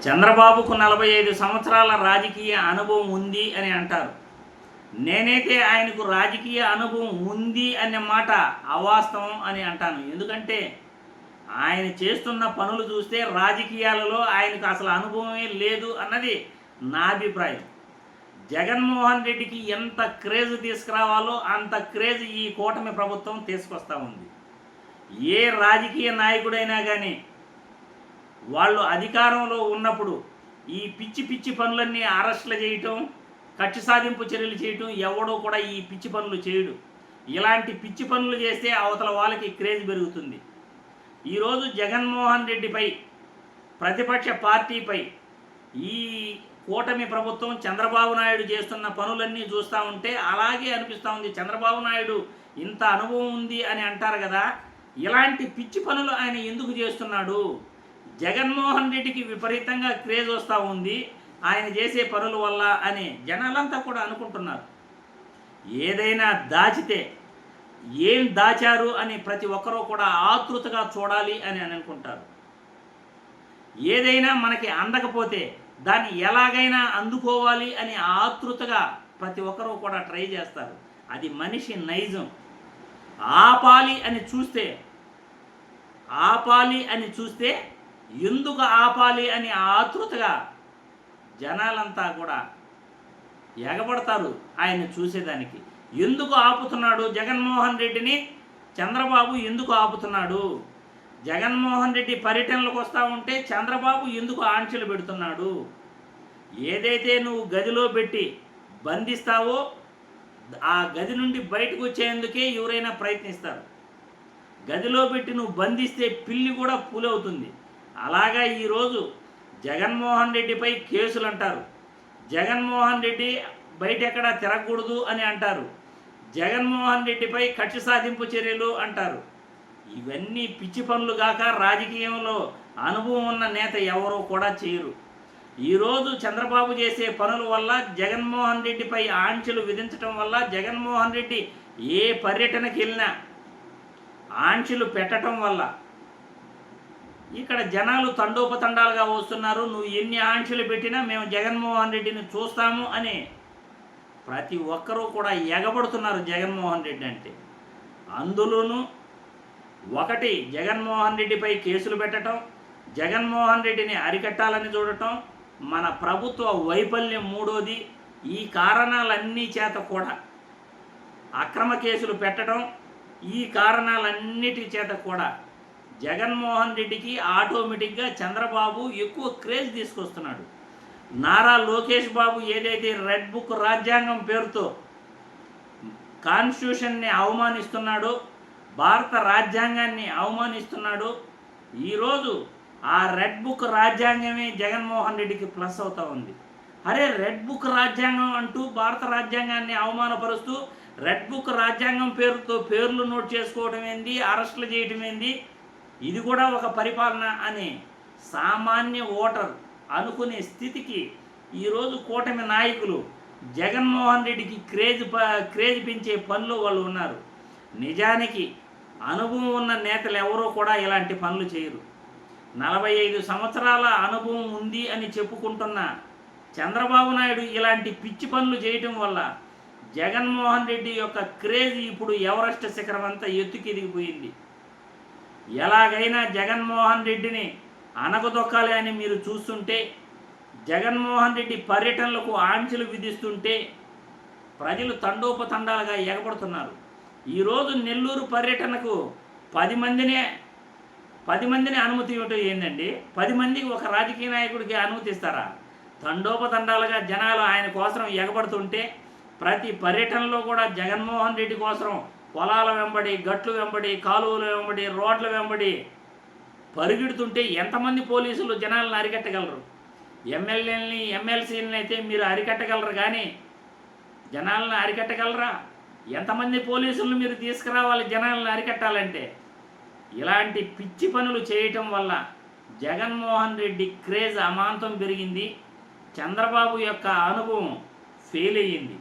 చంద్రబాబుకు 45 సంవత్సరాల రాజకీయ అనుభవం ఉంది అని అంటారు. నేనైతే ఆయనకు రాజకీయ అనుభవం ఉంది అనే మాట అవాస్తవం అని అంటాను. ఎందుకంటే ఆయన చేస్తున్న పనులు చూస్తే రాజకీయాలలో ఆయనకు అసలు అనుభవమే లేదు అన్నది నా అభిప్రాయం. జగన్మోహన్ రెడ్డికి ఎంత క్రేజ్ తీసుకురావాలో అంత క్రేజ్ ఈ కూటమి ప్రభుత్వం తీసుకొస్తూ ఉంది. ఏ రాజకీయ నాయకుడైనా కానీ వాళ్ళు అధికారంలో ఉన్నప్పుడు ఈ పిచ్చి పిచ్చి పనులన్నీ అరెస్టులు చేయటం, కక్ష సాధింపు చర్యలు చేయటం ఎవడో కూడా ఈ పిచ్చి పనులు చేయడు. ఇలాంటి పిచ్చి పనులు చేస్తే అవతల వాళ్ళకి క్రేజ్ పెరుగుతుంది. ఈరోజు జగన్మోహన్ రెడ్డిపై, ప్రతిపక్ష పార్టీపై ఈ కూటమి ప్రభుత్వం చంద్రబాబు నాయుడు చేస్తున్న పనులన్నీ చూస్తూ ఉంటే అలాగే అనిపిస్తూ ఉంది. చంద్రబాబు నాయుడు ఇంత అనుభవం ఉంది అని అంటారు కదా, ఇలాంటి పిచ్చి పనులు ఆయన ఎందుకు చేస్తున్నాడు? జగన్మోహన్ రెడ్డికి విపరీతంగా క్రేజ్ వస్తూ ఉంది ఆయన చేసే పనుల వల్ల అని జనాలంతా కూడా అనుకుంటున్నారు. ఏదైనా దాచితే ఏం దాచారు అని ప్రతి ఒక్కరూ కూడా ఆతృతగా చూడాలి అని అనుకుంటారు. ఏదైనా మనకి అందకపోతే దాన్ని ఎలాగైనా అందుకోవాలి అని ఆతృతగా ప్రతి ఒక్కరూ కూడా ట్రై చేస్తారు. అది మనిషి నైజం. ఆపాలి అని చూస్తే ఎందుకు ఆపాలి అని ఆతృతగా జనాలంతా కూడా ఎగబడతారు ఆయన చూసేదానికి. ఎందుకు ఆపుతున్నాడు జగన్మోహన్ రెడ్డిని? చంద్రబాబు ఎందుకు ఆపుతున్నాడు? జగన్మోహన్ రెడ్డి పర్యటనలకు వస్తూ ఉంటే చంద్రబాబు ఎందుకు ఆంక్షలు పెడుతున్నాడు? ఏదైతే నువ్వు గదిలో పెట్టి బంధిస్తావో ఆ గది నుండి బయటకు వచ్చేందుకే ఎవరైనా ప్రయత్నిస్తారు. గదిలో పెట్టి నువ్వు బంధిస్తే పిల్లి కూడా పూలవుతుంది. అలాగా ఈరోజు జగన్మోహన్ రెడ్డిపై కేసులు అంటారు. జగన్మోహన్ రెడ్డి బయట ఎక్కడా తిరగకూడదు అని అంటారు. జగన్మోహన్ రెడ్డిపై కక్ష సాధింపు చర్యలు అంటారు. ఇవన్నీ పిచ్చి పనులు కాక రాజకీయంలో అనుభవం ఉన్న నేత ఎవరో కూడా చేయరు. ఈరోజు చంద్రబాబు చేసే పనుల వల్ల, జగన్మోహన్ రెడ్డిపై ఆంక్షలు విధించడం వల్ల, జగన్మోహన్ రెడ్డి ఏ పర్యటనకి వెళ్ళినా ఆంక్షలు పెట్టడం వల్ల ఇక్కడ జనాలు తండోపతండాలుగా వస్తున్నారు. నువ్వు ఎన్ని ఆంక్షలు పెట్టినా మేము జగన్మోహన్ రెడ్డిని చూస్తాము అని ప్రతి ఒక్కరూ కూడా ఎగబడుతున్నారు జగన్మోహన్ రెడ్డి అంటే. అందులోనూ ఒకటి, జగన్మోహన్ రెడ్డిపై కేసులు పెట్టడం, జగన్మోహన్ రెడ్డిని అరికట్టాలని చూడటం మన ప్రభుత్వ వైఫల్యం. మూడోది, ఈ కారణాలన్నీ చేత కూడా అక్రమ కేసులు పెట్టడం, ఈ కారణాలన్నిటి చేత కూడా జగన్మోహన్ రెడ్డికి ఆటోమేటిక్గా చంద్రబాబు ఎక్కువ క్రేజ్ తీసుకొస్తున్నాడు. నారా లోకేష్ బాబు ఏదైతే రెడ్ బుక్ రాజ్యాంగం పేరుతో కాన్స్టిట్యూషన్ని అవమానిస్తున్నాడో, భారత రాజ్యాంగాన్ని అవమానిస్తున్నాడో, ఈరోజు ఆ రెడ్ బుక్ రాజ్యాంగమే జగన్మోహన్ రెడ్డికి ప్లస్ అవుతూ ఉంది. అరే, రెడ్ బుక్ రాజ్యాంగం అంటూ భారత రాజ్యాంగాన్ని అవమానపరుస్తూ రెడ్ బుక్ రాజ్యాంగం పేరుతో పేర్లు నోట్ చేసుకోవడం ఏంది, అరెస్టులు చేయడం ఏంది, ఇది కూడా ఒక పరిపాలన అని సామాన్య ఓటర్ అనుకునే స్థితికి ఈరోజు కూటమి నాయకులు జగన్మోహన్ రెడ్డికి క్రేజ్ పెంచే పనులు వాళ్ళు ఉన్నారు. నిజానికి అనుభవం ఉన్న నేతలు ఎవరో కూడా ఇలాంటి పనులు చేయరు. 45 సంవత్సరాల అనుభవం ఉంది అని చెప్పుకుంటున్న చంద్రబాబు నాయుడు ఇలాంటి పిచ్చి పనులు చేయటం వల్ల జగన్మోహన్ రెడ్డి యొక్క క్రేజ్ ఇప్పుడు ఎవరెస్ట్ శిఖరం అంతా ఎత్తుకెదిగిపోయింది. ఎలాగైనా జగన్మోహన్ రెడ్డిని అనగదొక్కాలి అని మీరు చూస్తుంటే, జగన్మోహన్ రెడ్డి పర్యటనలకు ఆంక్షలు విధిస్తుంటే ప్రజలు తండోపతండాలుగా ఎగబడుతున్నారు. ఈరోజు నెల్లూరు పర్యటనకు 10 మందిని అనుమతి ఇవ్వటం ఏంటండి? 10 మందికి ఒక రాజకీయ నాయకుడికి అనుమతిస్తారా? తండోపతండాలుగా జనాలు ఆయన కోసం ఎగబడుతుంటే ప్రతి పర్యటనలో కూడా జగన్మోహన్ రెడ్డి కోసం పొలాల వెంబడి, గట్లు వెంబడి, కాలువల వెంబడి, రోడ్ల వెంబడి పరిగెడుతుంటే ఎంతమంది పోలీసులు జనాలను అరికట్టగలరు? ఎమ్మెల్యేలని, ఎమ్మెల్సీలని అయితే మీరు అరికట్టగలరు, కానీ జనాలను అరికట్టగలరా? ఎంతమంది పోలీసులను మీరు తీసుకురావాలి జనాలను అరికట్టాలంటే? ఇలాంటి పిచ్చి పనులు చేయటం వల్ల జగన్మోహన్ రెడ్డి క్రేజ్ అమాంతం పెరిగింది. చంద్రబాబు యొక్క అనుభవం ఫెయిల్ అయ్యింది.